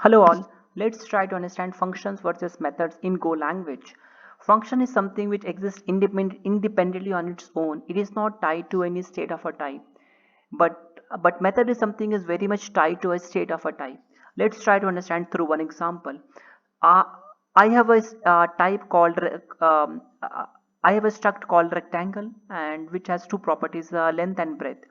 Hello all, let's try to understand functions versus methods in Go language. Function is something which exists independently on its own. It is not tied to any state of a type. But method is something is very much tied to a state of a type. Let's try to understand through one example. Uh, I have type called I have a struct called rectangle and which has two properties, length and breadth.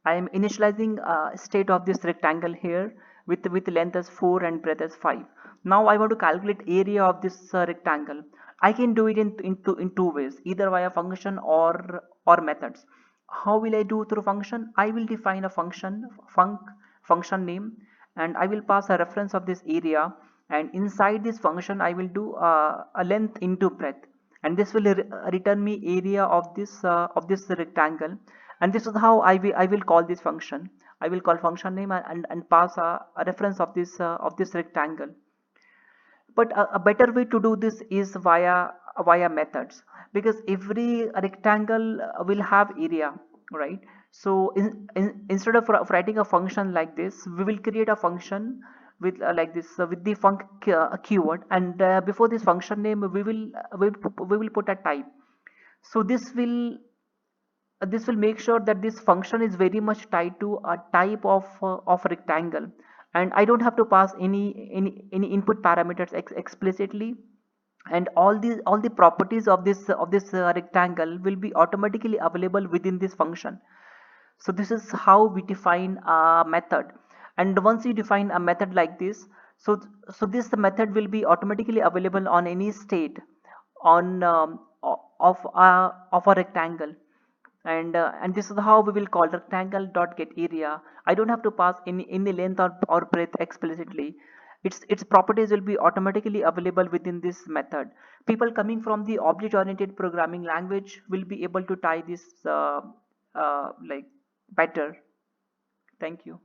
I am initializing state of this rectangle here with length as 4 and breadth as 5. Now I want to calculate area of this rectangle. I can do it in two ways, either via function or methods. How will I do through function? I will define a function name, and I will pass a reference of this area, and inside this function I will do a length into breadth, and this will return me area of this rectangle. And this is how I will call this function. I will call function name and pass a reference of this rectangle. But a better way to do this is via methods, because every rectangle will have area, right? So instead of writing a function like this, we will create a function with like this with the keyword, and before this function name we will put a type. So this will make sure that this function is very much tied to a type of rectangle, and I don't have to pass any input parameters explicitly, and all the properties of this rectangle will be automatically available within this function. So this is how we define a method. And once you define a method like this, so this method will be automatically available on any state on of a rectangle. And this is how we will call rectangle dot get area. I don't have to pass any length or breadth explicitly. Its properties will be automatically available within this method. People coming from the object oriented programming language will be able to tie this like better. Thank you.